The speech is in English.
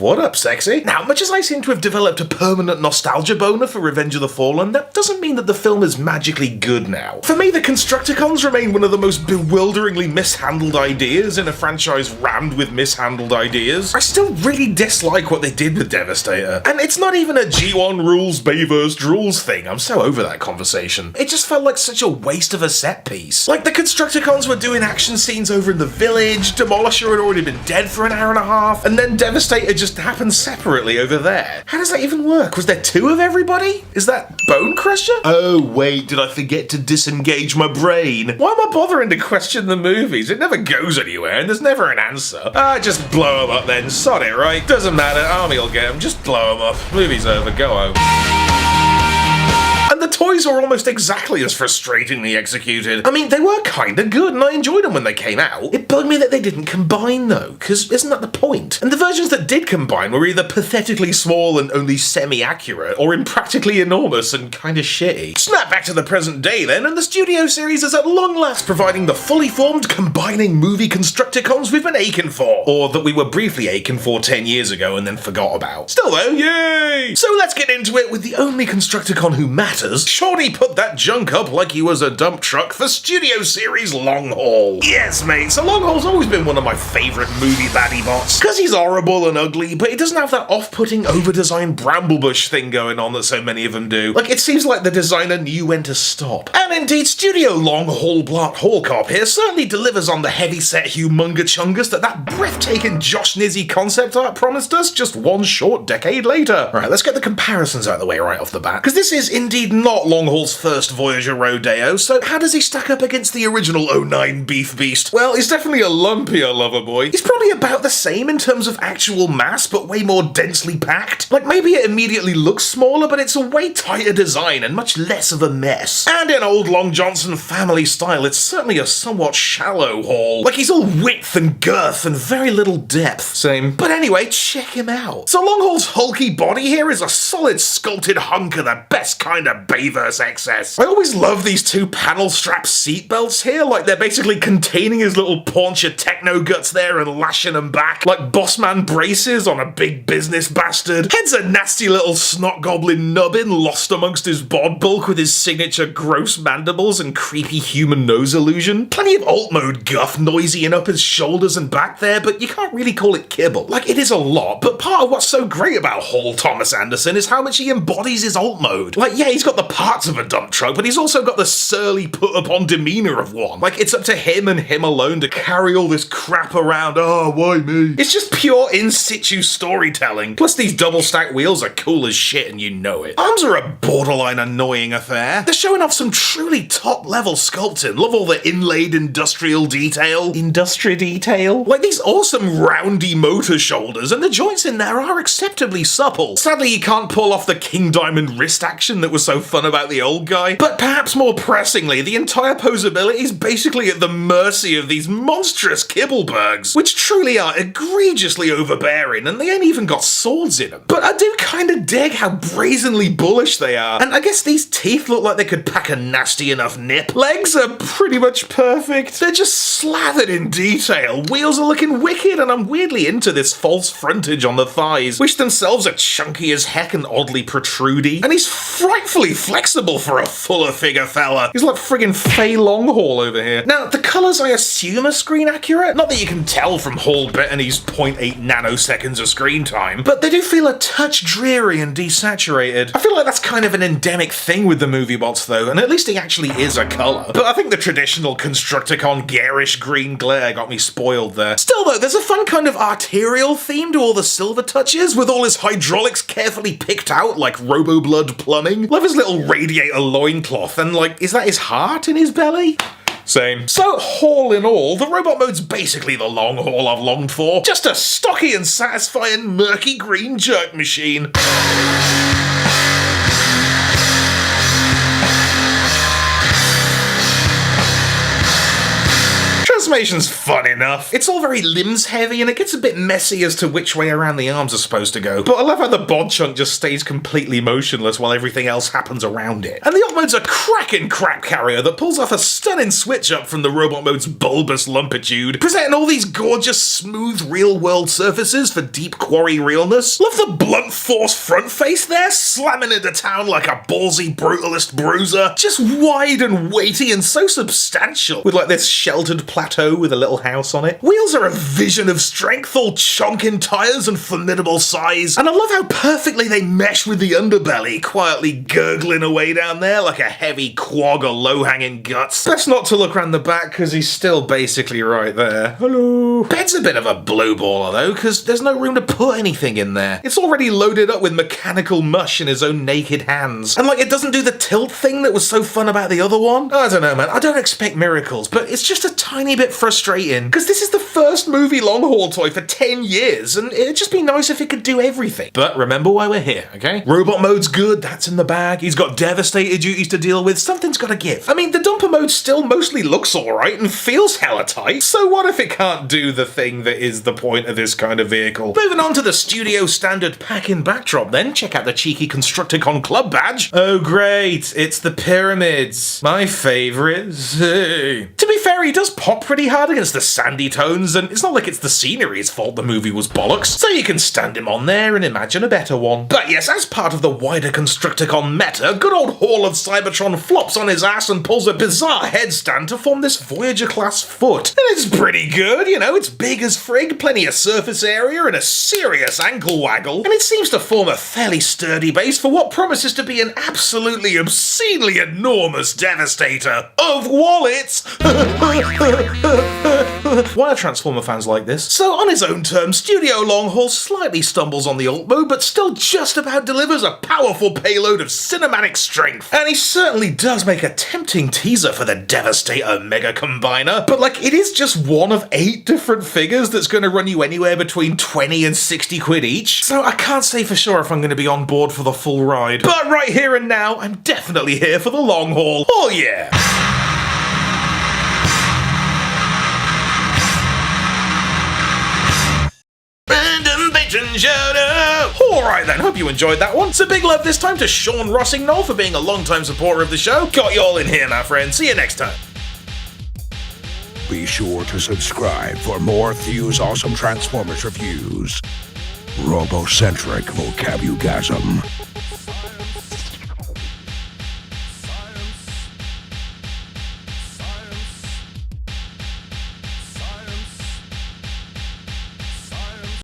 What up, sexy? Now, much as I seem to have developed a permanent nostalgia boner for Revenge of the Fallen, that doesn't mean that the film is magically good now. For me, the Constructicons remain one of the most bewilderingly mishandled ideas in a franchise rammed with mishandled ideas. I still really dislike what they did with Devastator. And it's not even a G1 rules, Bayverse rules thing. I'm so over that conversation. It just felt like such a waste of a set piece. Like, the Constructicons were doing action scenes over in the village, Demolisher had already been dead for an hour and a half, and then Devastator just happened separately over there. How does that even work? Was there two of everybody? Is that Bone Crusher? Oh wait, did I forget to disengage my brain? Why am I bothering to question the movies? It never goes anywhere and there's never an answer. Just blow them up then, sod it, right? Doesn't matter, Army will get them, just blow them up. Movie's over, go home. And the toys were almost exactly as frustratingly executed. I mean, they were kinda good and I enjoyed them when they came out. It bugged me that they didn't combine though, because isn't that the point? And the versions that did combine were either pathetically small and only semi-accurate, or impractically enormous and kinda shitty. Snap back to the present day then, and the studio series is at long last providing the fully formed, combining movie Constructicons we've been aching for. Or that we were briefly aching for 10 years ago and then forgot about. Still though, yay! So let's get into it with the only Constructicon who matters. Shorty put that junk up like he was a dump truck for Studio Series Long Haul. Yes, mate, so Long Haul's always been one of my favourite movie baddie bots. Because he's horrible and ugly, but he doesn't have that off-putting, over-designed Bramblebush thing going on that so many of them do. Like, it seems like the designer knew when to stop. And indeed, Studio Long Haul Blot Haul Cop here certainly delivers on the heavy-set humunga chungus that breathtaking Josh Nizzy concept art promised us just one short decade later. Right, let's get the comparisons out of the way right off the bat, because this is indeed not Long Haul's first Voyager rodeo, so how does he stack up against the original 09 Beef Beast? Well, he's definitely a lumpier lover boy. He's probably about the same in terms of actual mass, but way more densely packed. Like, maybe it immediately looks smaller, but it's a way tighter design and much less of a mess. And in old Long Johnson family style, it's certainly a somewhat shallow haul. Like, he's all width and girth and very little depth. Same. But anyway, check him out. So Long Haul's hulky body here is a solid sculpted hunk of the best kind of Bayverse excess. I always love these two panel strap seatbelts here, like they're basically containing his little paunch of techno guts there and lashing them back, like Bossman braces on a big business bastard. Head's a nasty little snot goblin nubbin lost amongst his bod bulk with his signature gross mandibles and creepy human nose illusion. Plenty of alt mode guff noisy up his shoulders and back there, but you can't really call it kibble. Like, it is a lot, but part of what's so great about Hall Thomas Anderson is how much he embodies his alt mode. Like, yeah, he's got the parts of a dump truck, but he's also got the surly put-upon demeanour of one. Like, it's up to him and him alone to carry all this crap around. Oh, why me? It's just pure in-situ storytelling. Plus, these double-stack wheels are cool as shit and you know it. Arms are a borderline annoying affair. They're showing off some truly top-level sculpting. Love all the inlaid industrial detail. Industry detail? Like these awesome roundy motor shoulders, and the joints in there are acceptably supple. Sadly, you can't pull off the King Diamond wrist action that was so fun about the old guy. But perhaps more pressingly, the entire posability is basically at the mercy of these monstrous Kibblebergs, which truly are egregiously overbearing, and they ain't even got swords in them. But I do kinda dig how brazenly bullish they are, and I guess these teeth look like they could pack a nasty enough nip. Legs are pretty much perfect. They're just slathered in detail. Wheels are looking wicked, and I'm weirdly into this false frontage on the thighs, which themselves are chunky as heck and oddly protrudy. And he's frightfully flexible for a fuller figure fella. He's like friggin' Fei Longhaul over here. Now, the colours I assume are screen accurate. Not that you can tell from Hall Bettany's 0.8 nanoseconds of screen time, but they do feel a touch dreary and desaturated. I feel like that's kind of an endemic thing with the movie bots though, and at least he actually is a colour. But I think the traditional Constructicon garish green glare got me spoiled there. Still though, there's a fun kind of arterial theme to all the silver touches, with all his hydraulics carefully picked out like Robo-Blood plumbing. Love his little radiator loincloth, and like, is that his heart in his belly? Same. So, all in all, the robot mode's basically the long haul I've longed for. Just a stocky and satisfying murky green jerk machine. transformation's fun enough. It's all very limbs heavy and it gets a bit messy as to which way around the arms are supposed to go. But I love how the bod chunk just stays completely motionless while everything else happens around it. And the op mode's a cracking crap carrier that pulls off a stunning switch up from the robot mode's bulbous lumpitude, presenting all these gorgeous, smooth, real-world surfaces for deep quarry realness. Love the blunt force front face there, slamming into town like a ballsy brutalist bruiser. Just wide and weighty and so substantial, with like this sheltered plateau with a little house on it. Wheels are a vision of strength, all chonking tires and formidable size. And I love how perfectly they mesh with the underbelly, quietly gurgling away down there like a heavy quag or low-hanging guts. Best not to look around the back because he's still basically right there. Hello. Bed's a bit of a blue baller though, because there's no room to put anything in there. It's already loaded up with mechanical mush in his own naked hands. And like, it doesn't do the tilt thing that was so fun about the other one. I don't know, man. I don't expect miracles, but it's just a tiny bit frustrating, because this is the first movie long haul toy for 10 years, and it'd just be nice if it could do everything. But remember why we're here, okay? Robot mode's good, that's in the bag. He's got devastator duties to deal with. Something's gotta give. I mean, the dumper mode still mostly looks alright and feels hella tight, so what if it can't do the thing that is the point of this kind of vehicle? Moving on to the studio standard pack-in backdrop then, check out the cheeky Constructicon Club badge. Oh great, it's the pyramids. My favourites. Hey. To be fair, he does pop pretty hard against the sandy tones, and it's not like it's the scenery's fault the movie was bollocks, so you can stand him on there and imagine a better one. But yes, as part of the wider Constructicon meta, good old Hall of Cybertron flops on his ass and pulls a bizarre headstand to form this Voyager-class foot. And it's pretty good, you know, it's big as frig, plenty of surface area, and a serious ankle waggle, and it seems to form a fairly sturdy base for what promises to be an absolutely obscenely enormous devastator of wallets. Why are Transformer fans like this? So on his own terms, Studio Longhaul slightly stumbles on the alt mode, but still just about delivers a powerful payload of cinematic strength. And he certainly does make a tempting teaser for the Devastator Mega Combiner, but like, it is just one of 8 different figures that's going to run you anywhere between 20 and 60 quid each, so I can't say for sure if I'm going to be on board for the full ride. But right here and now, I'm definitely here for the long haul. Oh yeah! Shout out! Alright then, hope you enjoyed that one. So big love this time to Sean Rossignol for being a long-time supporter of the show. Got you all in here, my friend. See you next time. Be sure to subscribe for more Thew's awesome Transformers reviews. Robocentric vocabulgasm.